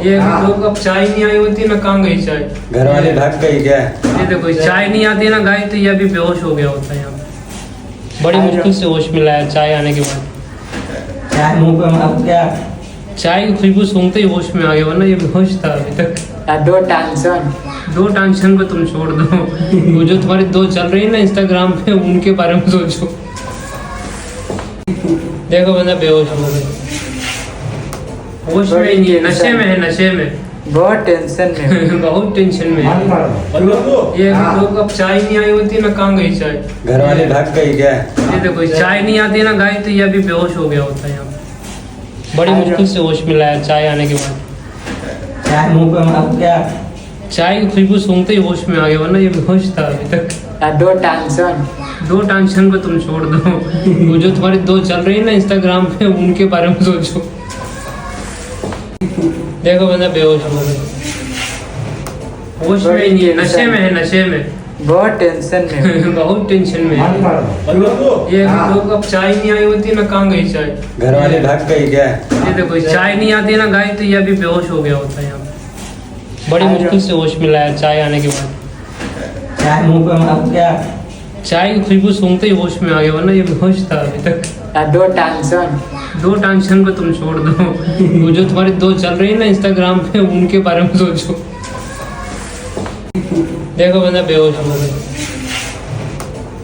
ये दो कप चाय नहीं आई होती ना, कहाँ गई चाय? घर वाले भाग गई क्या? ये देखो चाय नहीं आती ना गाय, तो ये अभी बेहोश हो गया होता है यहाँ पे। बड़ी मुश्किल से होश में लाया चाय आने के बाद। चाय मुंह पे मार क्या? चाय की खुशबू सूंघते ही होश में आ गया, वरना ये बेहोश था अभी तक। दो टेंशन को तुम छोड़ दो, वो जो तुम्हारी दो चल रही है ना इंस्टाग्राम पे, उनके बारे में सोचो। देखो बंदा बेहोश हो गया, होश में ही नहीं है, नशे में है, नशे में। बहुत टेंशन में हूँ। बहुत टेंशन में है। ये दो कप चाय नहीं आई होती ना, कहाँ गई चाय? घर वाले भाग गई क्या? ये देखो चाय नहीं आती ना गाय, तो ये अभी बेहोश हो गया होता है यहाँ पे। बड़ी मुश्किल से होश में लाया चाय आने के बाद। चाय मुंह पे मार क्या? चाय की खुशबू सूंघते ही होश में आ गया, वरना ये बेहोश था अभी तक। दो टेंशन को तुम छोड़ दो, वो जो तुम्हारी दो चल रही है ना इंस्टाग्राम पे, उनके बारे में सोचो। देखो बंदा बेहोश हो गया, होश में ही नहीं है, नशे में है, नशे में। बहुत टेंशन में हूँ। बहुत टेंशन में है। ये दो कप चाय नहीं आई होती ना, कहाँ गई चाय? घर वाले भाग गई क्या? ये देखो चाय नहीं आती ना गाय, तो ये अभी बेहोश हो गया होता है यहाँ पे। बड़ी मुश्किल से होश में लाया चाय आने के बाद। चाय मुंह पे मार क्या? चाय की खुशबू सूंघते ही होश में आ गया, वरना ये बेहोश था अभी तक। दो टेंशन को तुम छोड़ दो, वो जो तुम्हारी दो चल रही है ना इंस्टाग्राम पे, उनके बारे में सोचो। देखो बंदा बेहोश हो गया,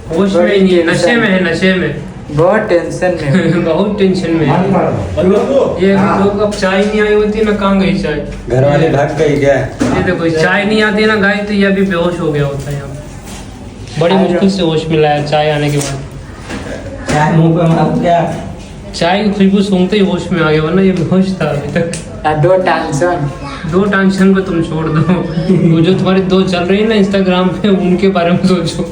होश में ही नहीं है, नशे में है, नशे में। बहुत टेंशन में हूँ। बहुत टेंशन में है। ये दो कप चाय नहीं आई होती ना, कहाँ गई चाय? घर वाले भाग गई क्या? ये देखो चाय नहीं आती ना गाय, तो ये अभी बेहोश हो गया होता है यहाँ पे। बड़ी मुश्किल से होश में लाया चाय आने के बाद। चाय मुंह पे मार क्या? चाय की खुशबू सूंघते ही होश में आ गया, वरना ये बेहोश था अभी तक। दो टेंशन को तुम छोड़ दो, वो जो तुम्हारी दो चल रही है ना इंस्टाग्राम पे, उनके बारे में सोचो।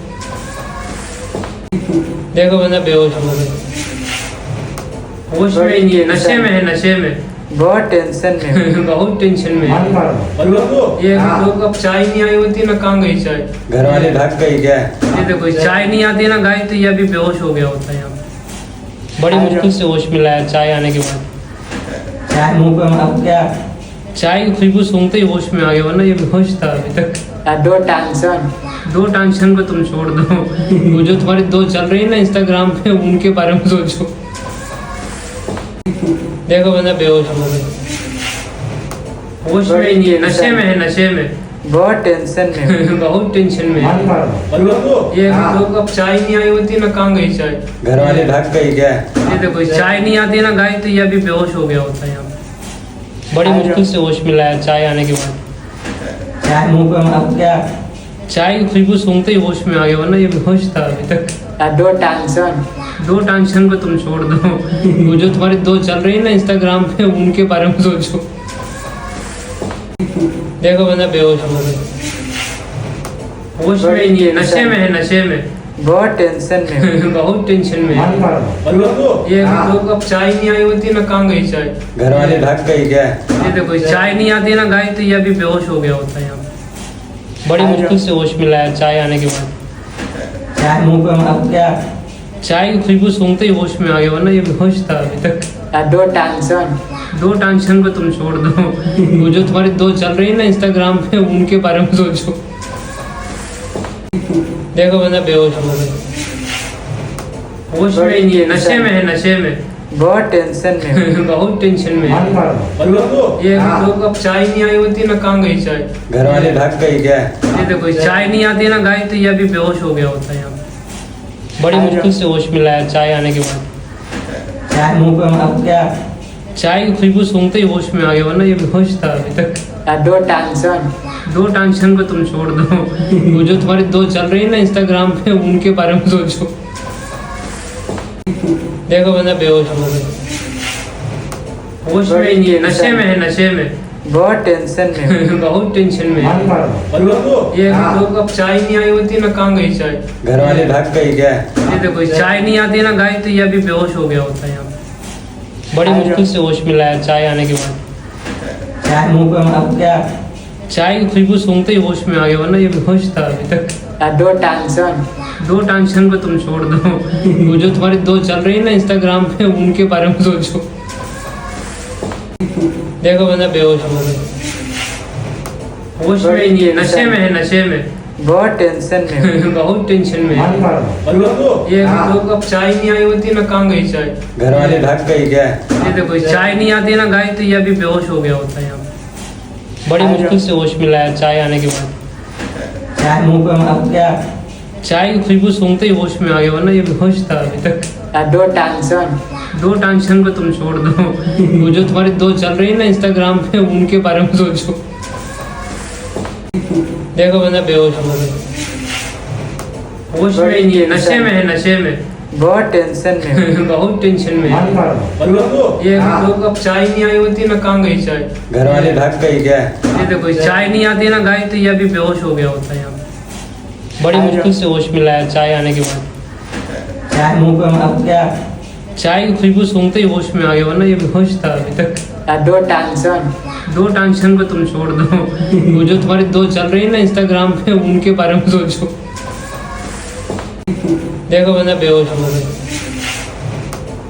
देखो बंदा बेहोश हो गया, होश में ही नहीं है, नशे में है, नशे में। बहुत टेंशन में हूँ। बहुत टेंशन में है। ये दो कप चाय नहीं आई होती ना, कहाँ गई चाय? घर वाले भाग गई क्या? ये देखो चाय नहीं आती ना गाय, तो ये अभी बेहोश हो गया होता है यहाँ पे। बड़ी मुश्किल से होश में लाया चाय आने के बाद। चाय मुंह पे मार क्या? चाय की खुशबू सूंघते ही होश में आ गया, वरना ये बेहोश था अभी तक। दो टेंशन को तुम छोड़ दो, वो जो तुम्हारी दो चल रही है ना इंस्टाग्राम पे, उनके बारे में सोचो। देखो बंदा बेहोश हो गया, होश में ही नहीं है, नशे में है, नशे में। बहुत टेंशन में हूँ। बहुत टेंशन में है। ये दो कप चाय नहीं आई होती ना, कहाँ गई चाय? घर वाले भाग गई क्या? ये देखो चाय नहीं आती ना गाय, तो ये अभी बेहोश हो गया होता है यहाँ पे। बड़ी मुश्किल से होश में लाया चाय आने के बाद। चाय मुंह पे मार क्या? चाय की खुशबू सूंघते ही होश में आ गया, वरना ये बेहोश था अभी तक। दो टेंशन को तुम छोड़ दो, वो जो तुम्हारी दो चल रही है ना इंस्टाग्राम पे, उनके बारे में सोचो। देखो बंदा बेहोश हो गया, होश में ही नहीं है, नशे में है, नशे में। बहुत टेंशन में हूँ। बहुत टेंशन में है। ये दो कप चाय नहीं आई होती ना, कहाँ गई चाय? घर वाले भाग गई क्या? ये देखो चाय नहीं आती ना गाय, तो ये अभी बेहोश हो गया होता है यहाँ पे। बड़ी मुश्किल से होश में लाया चाय आने के बाद। चाय मुंह पे अब क्या? चाय की खुशबू सूंघते ही होश में आ गया, वरना ये बेहोश था अभी तक। दो टेंशन को तुम छोड़ दो, वो जो तुम्हारी दो चल रही है ना इंस्टाग्राम पे, उनके बारे में सोचो। देखो बंदा बेहोश हो गया, होश में ही नहीं है, नशे में है, नशे में। बहुत टेंशन में हूँ। बहुत टेंशन में है। ये दो कप चाय नहीं आई होती ना, कहाँ गई चाय? घर वाले भाग गई क्या? ये देखो चाय नहीं आती ना गाय, तो ये अभी बेहोश हो गया होता है यहाँ पे। बड़ी मुश्किल से होश में लाया चाय आने के बाद। चाय मुंह पे अब क्या? चाय की खुशबू सूंघते ही होश में आ गया, वरना ये बेहोश था अभी तक। दो टेंशन को तुम छोड़ दो, वो जो तुम्हारी दो चल रही है ना इंस्टाग्राम पे, उनके बारे में सोचो। देखो बंदा बेहोश हो गया, होश में ही नहीं है, नशे में है, नशे में। बहुत टेंशन में हूँ। बहुत टेंशन में है। ये दो कप चाय नहीं आई होती ना, कहाँ गई चाय? घर वाले भाग गई क्या? ये देखो चाय नहीं आती ना गाय, तो ये अभी बेहोश हो गया होता है यहाँ पे। बड़ी मुश्किल से होश में लाया चाय आने के बाद। चाय मुंह पे अब क्या? चाय की खुशबू सूंघते ही होश में आ गया, वरना ये बेहोश था अभी तक। दो टेंशन को तुम छोड़ दो, वो जो तुम्हारी दो चल रही है ना इंस्टाग्राम पे, उनके बारे में सोचो। देखो बंदा बेहोश हो गया, होश में ही नहीं है, नशे में है, नशे में। बहुत टेंशन में हूँ। बहुत टेंशन में है। ये दो कप चाय नहीं आई होती ना, कहाँ गई चाय? घर वाले भाग गई क्या? ये देखो चाय नहीं आती ना गाय, तो ये अभी बेहोश हो गया होता है यहाँ पे। बड़ी मुश्किल से होश में लाया चाय आने के बाद। चाय मुंह पे अब क्या? चाय की खुशबू सूंघते ही होश में आ गया, वरना ये बेहोश था अभी तक। दो टेंशन को तुम छोड़ दो, वो जो तुम्हारी दो चल रही है ना इंस्टाग्राम पे, उनके बारे में सोचो। देखो बंदा बेहोश हो गया, होश में ही नहीं है, नशे में है, नशे में। बहुत टेंशन में हूँ। बहुत टेंशन में है। ये दो कप चाय नहीं आई होती ना, कहाँ गई चाय? घर वाले भाग गई क्या? ये देखो चाय नहीं आती ना गाय, तो ये अभी बेहोश हो गया होता है यहाँ पे। बड़ी मुश्किल से होश में लाया चाय आने के बाद। चाय मुंह पे अब क्या? चाय की खुशबू सूंघते ही होश में आ गया, वरना ये बेहोश था अभी तक। दो टेंशन को तुम छोड़ दो, वो जो तुम्हारी दो चल रही है ना इंस्टाग्राम पे, उनके बारे में सोचो। देखो बंदा बेहोश हो गया,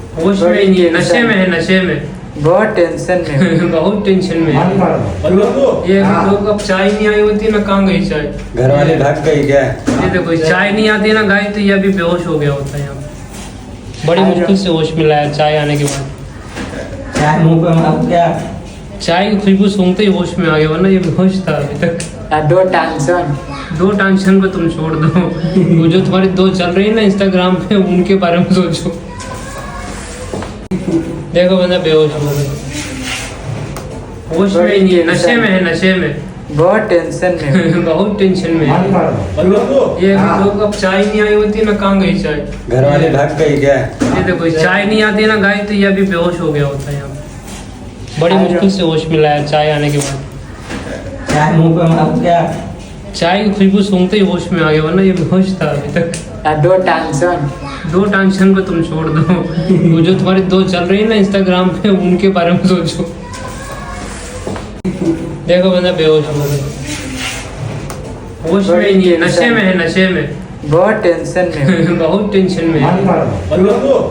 होश में ही नहीं है, नशे में है, नशे में। बहुत टेंशन में हूँ। बहुत टेंशन में है। ये दो कप चाय नहीं आई होती ना, कहाँ गई चाय? घर वाले भाग गई क्या? ये देखो चाय नहीं आती ना गाय, तो ये अभी बेहोश हो गया होता है यहाँ पे। बड़ी मुश्किल से होश में लाया चाय आने के बाद। चाय मुंह पे अब क्या? चाय की खुशबू सूंघते ही होश में आ गया, वरना ये बेहोश था अभी तक। दो टेंशन को तुम छोड़ दो, वो जो तुम्हारी दो चल रही है ना इंस्टाग्राम पे, उनके बारे में सोचो। देखो बंदा बेहोश हो गया, होश में ही नहीं है, नशे में है, नशे में। बहुत टेंशन में हूँ। बहुत टेंशन में है। ये दो कप चाय नहीं आई होती ना, कहाँ गई चाय? घर वाले भाग गई क्या? ये देखो चाय नहीं आती ना गाय, तो ये अभी बेहोश हो गया होता है यहाँ पे। बड़ी मुश्किल से होश में लाया चाय आने के बाद। चाय मुंह पे अब क्या? चाय की खुशबू सूंघते ही होश में आ गया, वरना ये बेहोश था अभी तक। दो टेंशन को तुम छोड़ दो, वो जो तुम्हारी दो चल रही है ना इंस्टाग्राम पे, उनके बारे में सोचो। देखो बंदा बेहोश हो गया, होश में ही नहीं है, नशे में है, नशे में। बहुत टेंशन में हूँ। बहुत टेंशन में है।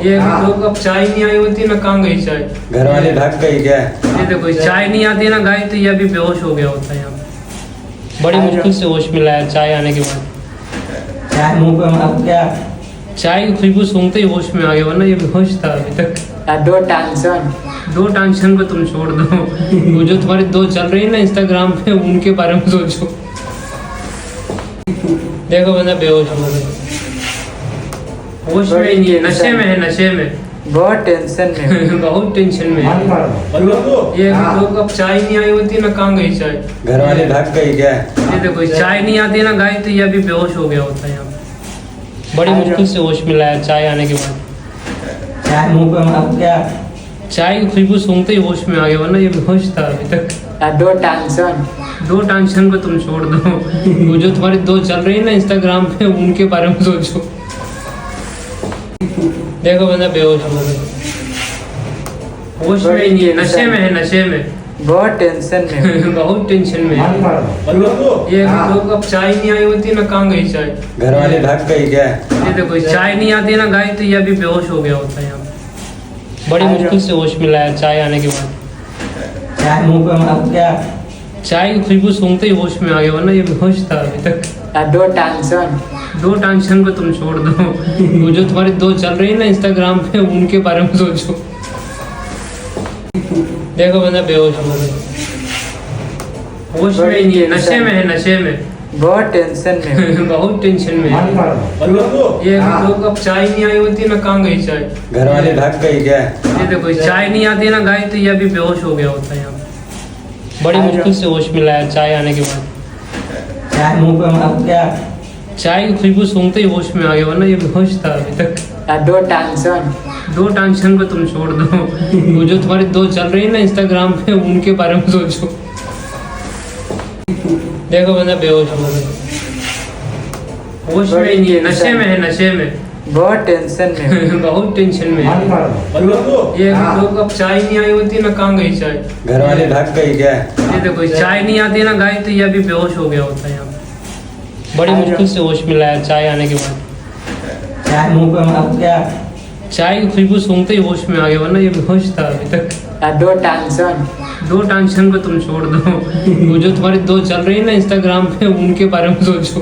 ये दो कप चाय नहीं आई होती ना, कहाँ गई चाय? घर वाले भाग गई क्या? ये देखो चाय नहीं आती ना गाय, तो ये अभी बेहोश हो गया होता है यहाँ पे। बड़ी मुश्किल से होश में लाया चाय आने के बाद। चाय मुंह पे अब क्या? चाय की खुशबू सूंघते ही होश में आ गया, वरना ये बेहोश था अभी तक। दो टेंशन को तुम छोड़ दो, वो जो तुम्हारी दो चल रही है ना इंस्टाग्राम पे, उनके बारे में सोचो। देखो बंदा बेहोश हो गया, होश में ही नहीं है, नशे में है, नशे में। बहुत टेंशन में हूँ। बहुत टेंशन में है। ये दो कप चाय नहीं आई होती ना, कहाँ गई चाय? घर वाले भाग गई क्या? ये देखो चाय नहीं आती ना गाय, तो ये अभी बेहोश हो गया होता है यहाँ पे। बड़ी मुश्किल से होश में लाया चाय आने के बाद। चाय मुंह पे अब क्या? चाय की खुशबू सूंघते ही होश में आ गया, वरना ये बेहोश था अभी तक। दो टेंशन। दो टेंशन को तुम छोड़ दो, वो जो तुम्हारे दो चल रही है ना इंस्टाग्राम पे, उनके बारे में सोचो। देखो बंदा बेहोश हो गया, होश में ही नहीं है, नशे में है, नशे में। बहुत टेंशन में बहुत टेंशन में है। ये दो कप चाय नहीं आई होती ना, कहाँ गई चाय? घर वाले भाग गई क्या? ये देखो चाय नहीं आती ना गाय, तो ये अभी बेहोश हो गया होता है यहाँ। बड़ी मुश्किल से होश में लाया चाय आने के बाद। चाय मुंह पे मार क्या? चाय की खुशबू सूंघते ही होश में आ गया, वरना ये बेहोश था अभी तक। दो टेंशन। दो टेंशन को तुम छोड़ दो, वो जो तुम्हारे दो चल रही है ना इंस्टाग्राम पे, उनके बारे में सोचो। देखो बंदा बेहोश हो गया, होश में ही नहीं है, नशे में है, नशे में। बहुत टेंशन में बहुत टेंशन में है। ये दो कप चाय नहीं आई होती ना, कहाँ गई चाय? घर वाले भाग गई क्या? ये देखो चाय नहीं आती ना गाय, तो ये अभी बेहोश हो गया होता है यहाँ। बड़ी मुश्किल से होश में लाया चाय आने के बाद। चाय मुंह पे मार क्या? चाय की खुशबू सूंघते ही होश में आ गया, वरना ये बेहोश था अभी तक। दो टेंशन। दो टेंशन को तुम छोड़ दो, वो जो तुम्हारे दो चल रही है ना इंस्टाग्राम पे, उनके बारे में सोचो। देखो बंदा बेहोश हो गया, होश में ही नहीं है, नशे में है, नशे में। बहुत टेंशन में बहुत टेंशन में है। ये दो कप चाय नहीं आई होती ना, कहाँ गई चाय? घर वाले भाग गई क्या? ये देखो चाय नहीं आती ना गाय, तो ये अभी बेहोश हो गया होता है यहाँ। बड़ी मुश्किल से होश में लाया चाय आने के बाद। चाय मुंह पे मार क्या? चाय की खुशबू सूंघते ही होश में आ गया, वरना ये बेहोश था अभी तक। दो टेंशन। दो टेंशन को तुम छोड़ दो, वो जो तुम्हारे दो चल रही है ना इंस्टाग्राम पे, उनके बारे में सोचो।